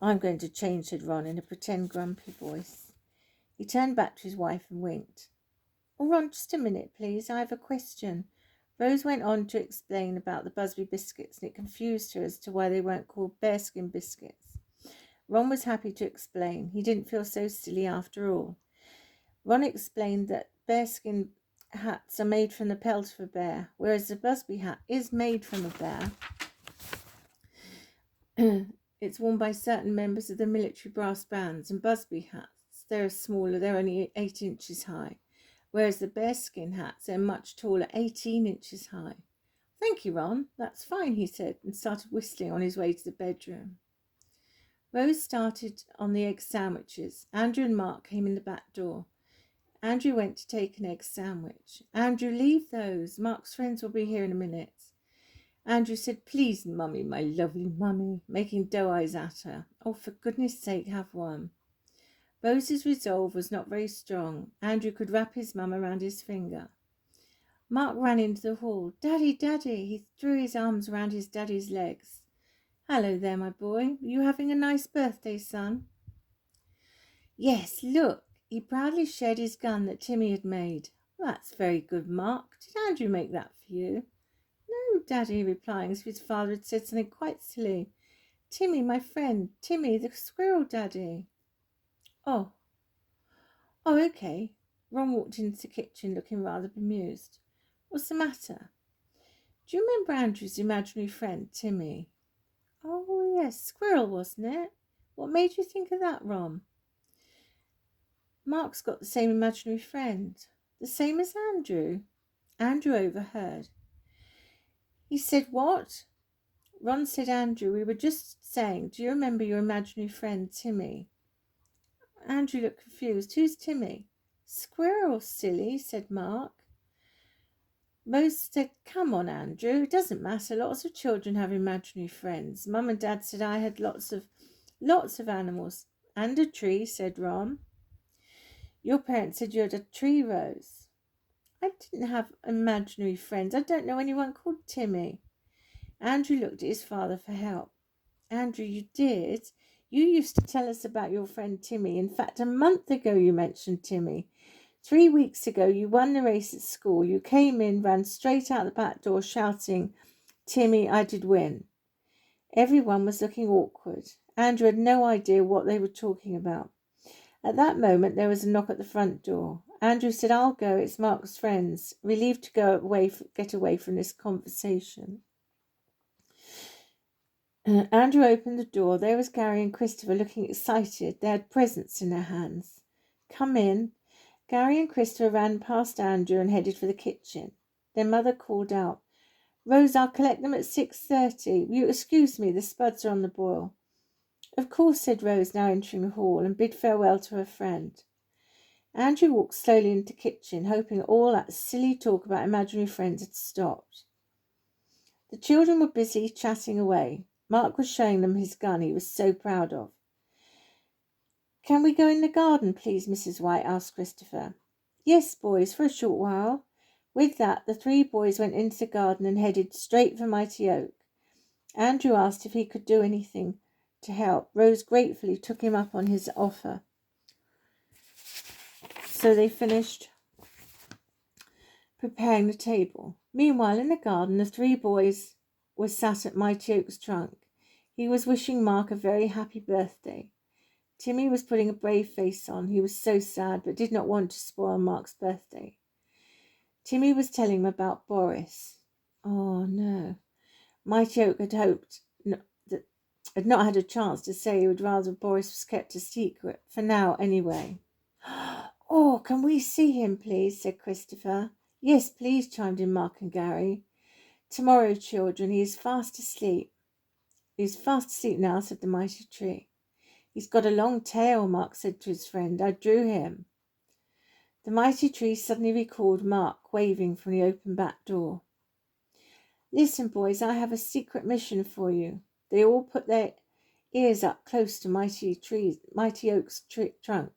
I'm going to change, said Ron in a pretend grumpy voice. He turned back to his wife and winked. Oh, Ron, just a minute, please. I have a question. Rose went on to explain about the Busby biscuits, and it confused her as to why they weren't called bearskin biscuits. Ron was happy to explain. He didn't feel so silly after all. Ron explained that bearskin hats are made from the pelt of a bear, whereas the Busby hat is made from a bear. It's worn by certain members of the military brass bands, and Busby hats, they're smaller, they're only 8 inches high, whereas the bearskin hats are much taller, 18 inches high. Thank you, Ron, that's fine, he said, and started whistling on his way to the bedroom. Rose started on the egg sandwiches. Andrew and Mark came in the back door. Andrew went to take an egg sandwich. Andrew, leave those. Mark's friends will be here in a minute. Andrew said, please, Mummy, my lovely Mummy, making doe eyes at her. Oh, for goodness sake, have one. Rose's resolve was not very strong. Andrew could wrap his mum around his finger. Mark ran into the hall. Daddy, Daddy! He threw his arms around his daddy's legs. Hello there, my boy. Are you having a nice birthday, son? Yes, look. He proudly shared his gun that Timmy had made. Well, that's very good, Mark. Did Andrew make that for you? No, Daddy, replying as if his father had said something quite silly. Timmy, my friend. Timmy, the squirrel, Daddy. Oh, okay. Ron walked into the kitchen looking rather bemused. What's the matter? Do you remember Andrew's imaginary friend, Timmy? Oh, yes, squirrel, wasn't it? What made you think of that, Ron? Mark's got the same imaginary friend. The same as Andrew. Andrew overheard. He said, what? Ron said, Andrew, we were just saying, do you remember your imaginary friend, Timmy? Andrew looked confused. Who's Timmy? Squirrel, silly, said Mark. Rose said, come on, Andrew, it doesn't matter. Lots of children have imaginary friends. Mum and Dad said I had lots of animals. And a tree, said Ron. Your parents said you had a tree, Rose. I didn't have imaginary friends. I don't know anyone called Timmy. Andrew looked at his father for help. Andrew, you did. You used to tell us about your friend Timmy. In fact, a month ago you mentioned Timmy. 3 weeks ago you won the race at school. You came in, ran straight out the back door shouting, Timmy, I did win. Everyone was looking awkward. Andrew had no idea what they were talking about. At that moment there was a knock at the front door. Andrew said, I'll go, it's Mark's friends, relieved to get away from this conversation. Andrew opened the door. There was Gary and Christopher looking excited. They had presents in their hands. Come in. Gary and Christopher ran past Andrew and headed for the kitchen. Their mother called out, Rose, I'll collect them at 6:30. Will you excuse me? The spuds are on the boil. Of course, said Rose, now entering the hall, and bid farewell to her friend. Andrew walked slowly into the kitchen, hoping all that silly talk about imaginary friends had stopped. The children were busy chatting away. Mark was showing them his gun he was so proud of. Can we go in the garden, please, Mrs. White? Asked Christopher. Yes, boys, for a short while. With that, the 3 boys went into the garden and headed straight for Mighty Oak. Andrew asked if he could do anything to help. Rose gratefully took him up on his offer. So they finished preparing the table. Meanwhile, in the garden, the 3 boys were sat at Mighty Oak's trunk. He was wishing Mark a very happy birthday. Timmy was putting a brave face on. He was so sad, but did not want to spoil Mark's birthday. Timmy was telling him about Boris. Oh, no. Mighty Oak had not had a chance to say he would rather Boris was kept a secret, for now anyway. Oh, can we see him, please? Said Christopher. Yes, please, chimed in Mark and Gary. Tomorrow, children, he is fast asleep. He is fast asleep now, said the mighty tree. He's got a long tail, Mark said to his friend. I drew him. The mighty tree suddenly recalled Mark waving from the open back door. Listen, boys, I have a secret mission for you. They all put their ears up close to Mighty Oak's trunk.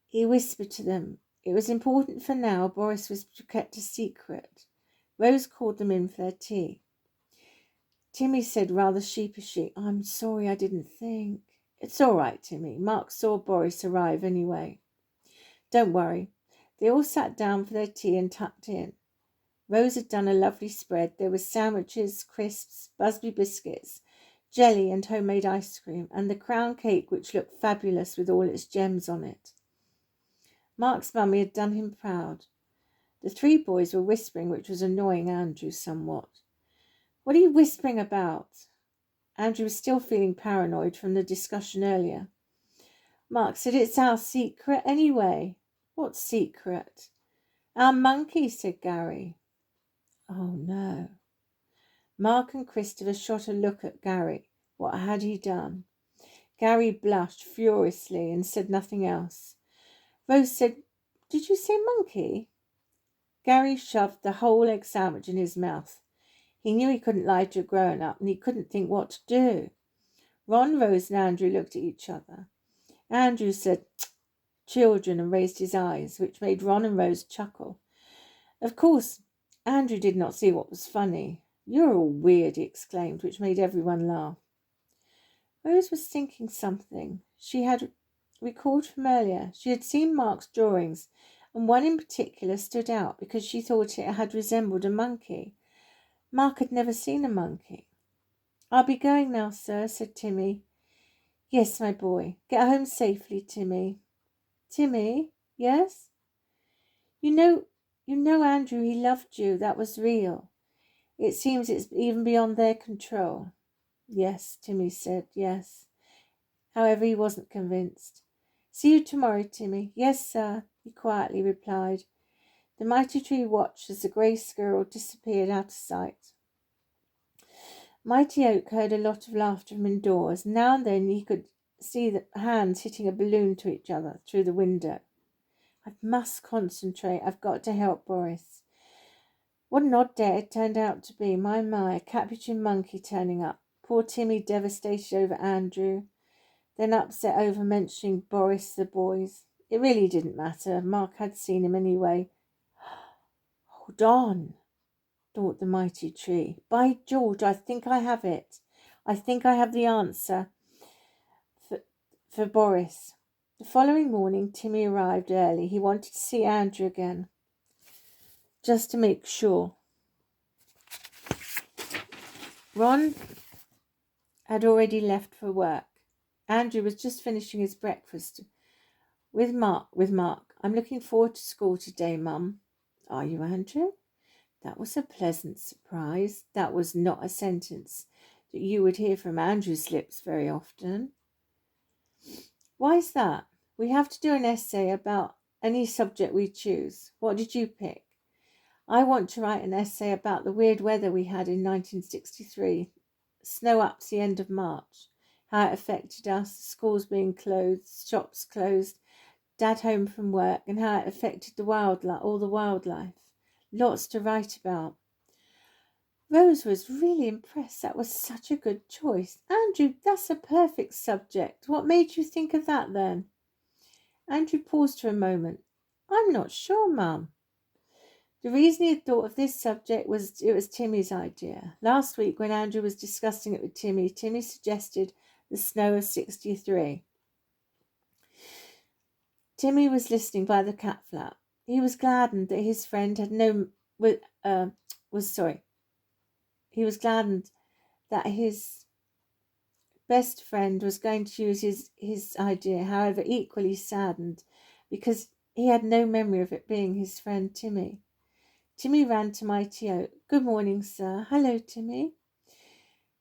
He whispered to them. It was important for now. Boris was kept a secret. Rose called them in for their tea. Timmy said rather sheepishly, "I'm sorry, I didn't think." "It's all right, Timmy. Mark saw Boris arrive anyway." "Don't worry." They all sat down for their tea and tucked in. Rose had done a lovely spread. There were sandwiches, crisps, Busby biscuits, jelly and homemade ice cream, and the crown cake, which looked fabulous with all its gems on it. Mark's mummy had done him proud. The three boys were whispering, which was annoying Andrew somewhat. "What are you whispering about?" Andrew was still feeling paranoid from the discussion earlier. Mark said, "It's our secret anyway." "What secret?" "Our monkey," said Gary. Oh no. Mark and Christopher shot a look at Gary. What had he done? Gary blushed furiously and said nothing else. Rose said, "Did you say monkey?" Gary shoved the whole egg sandwich in his mouth. He knew he couldn't lie to a grown-up, and he couldn't think what to do. Ron, Rose and Andrew looked at each other. Andrew said, "Children," and raised his eyes, which made Ron and Rose chuckle. Of course, Andrew did not see what was funny. "You're all weird," he exclaimed, which made everyone laugh. Rose was thinking something. She had recalled from earlier. She had seen Mark's drawings, and one in particular stood out because she thought it had resembled a monkey. Mark had never seen a monkey. "I'll be going now, sir," said Timmy. "Yes, my boy. Get home safely, Timmy." "Timmy?" "Yes?" You know, Andrew, he loved you. That was real. It seems it's even beyond their control." "Yes," Timmy said, "yes." However, he wasn't convinced. "See you tomorrow, Timmy." "Yes, sir," he quietly replied. The mighty tree watched as the grey squirrel disappeared out of sight. Mighty Oak heard a lot of laughter from indoors. Now and then he could see the hands hitting a balloon to each other through the window. "I must concentrate. I've got to help Boris." What an odd day it turned out to be. My, a capuchin monkey turning up. Poor Timmy devastated over Andrew, then upset over mentioning Boris the boys. It really didn't matter. Mark had seen him anyway. "Hold on," thought the mighty tree. "By George, I think I have it. I think I have the answer for Boris." The following morning, Timmy arrived early. He wanted to see Andrew again, just to make sure. Ron had already left for work. Andrew was just finishing his breakfast with Mark. "I'm looking forward to school today, Mum." "Are you, Andrew?" That was a pleasant surprise. That was not a sentence that you would hear from Andrew's lips very often. "Why's that?" "We have to do an essay about any subject we choose. What did you pick?" "I want to write an essay about the weird weather we had in 1963. Snow up to the end of March. How it affected us, schools being closed, shops closed, Dad home from work, and how it affected all the wildlife. Lots to write about." Rose was really impressed. That was such a good choice. "Andrew, that's a perfect subject. What made you think of that then?" Andrew paused for a moment. "I'm not sure, Mum." The reason he had thought of this subject was it was Timmy's idea. Last week, when Andrew was discussing it with Timmy, Timmy suggested the snow of 63. Timmy was listening by the cat flap. He was gladdened that his friend had He was gladdened that his best friend was going to use his idea, however equally saddened, because he had no memory of it being his friend Timmy. Timmy ran to Mighty Oak. "Good morning, sir." "Hello, Timmy."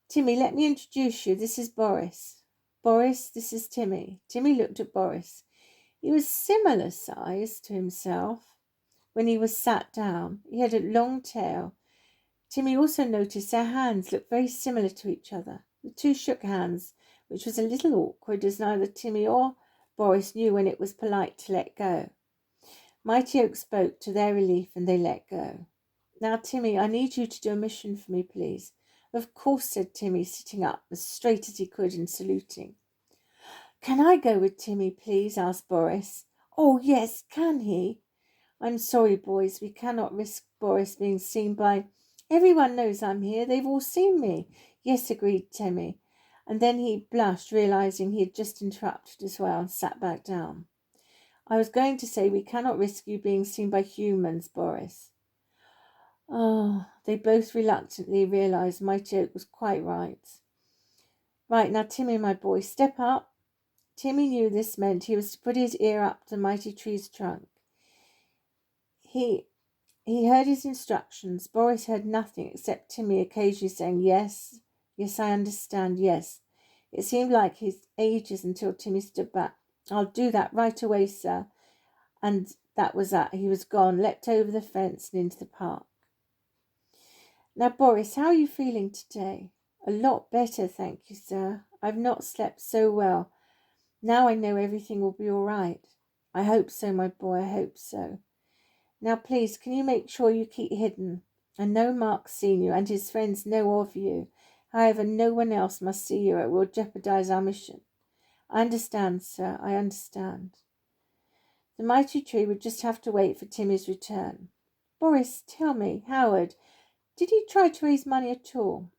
"Timmy, let me introduce you. This is Boris." "Boris, this is Timmy." Timmy looked at Boris. He was similar size to himself when he was sat down. He had a long tail. Timmy also noticed their hands looked very similar to each other. The two shook hands, which was a little awkward, as neither Timmy or Boris knew when it was polite to let go. Mighty Oak spoke to their relief, and they let go. "Now, Timmy, I need you to do a mission for me, please." "Of course," said Timmy, sitting up as straight as he could and saluting. "Can I go with Timmy, please?" asked Boris. "Oh, yes, can he?" "I'm sorry, boys. We cannot risk Boris being seen by... Everyone knows I'm here. They've all seen me." Yes, agreed Timmy. And then he blushed, realizing he had just interrupted as well, and sat back down. I was going to say we cannot risk you being seen by humans, Boris. Oh, they both reluctantly realized Mighty Oak was quite right. Right, now Timmy, my boy, step up. Timmy knew this meant he was to put his ear up to Mighty Tree's trunk. He heard his instructions. Boris heard nothing except Timmy occasionally saying, yes, yes, I understand, yes. It seemed like his ages until Timmy stood back. I'll do that right away, sir. And that was that. He was gone, leapt over the fence and into the park. Now, Boris, how are you feeling today? A lot better, thank you, sir. I've not slept so well. Now I know everything will be all right. I hope so, my boy, I hope so. Now, please, can you make sure you keep hidden, and no Mark Senior and his friends know of you? However, no one else must see you. It will jeopardize our mission. I understand, sir, I understand. The Mighty Tree would just have to wait for Timmy's return. Boris, tell me, Howard, did he try to raise money at all?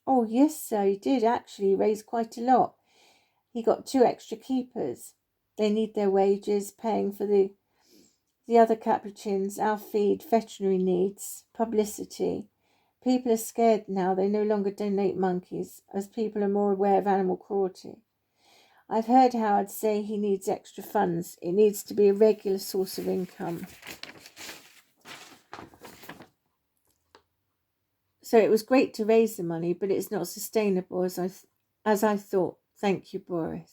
Oh, yes, sir, he did actually raise quite a lot. He got 2 extra keepers. They need their wages, paying for the other capuchins, our feed, veterinary needs, publicity. People are scared now. They no longer donate monkeys, as people are more aware of animal cruelty. I've heard Howard say he needs extra funds. It needs to be a regular source of income. So it was great to raise the money, but it's not sustainable as I thought. Thank you, Boris.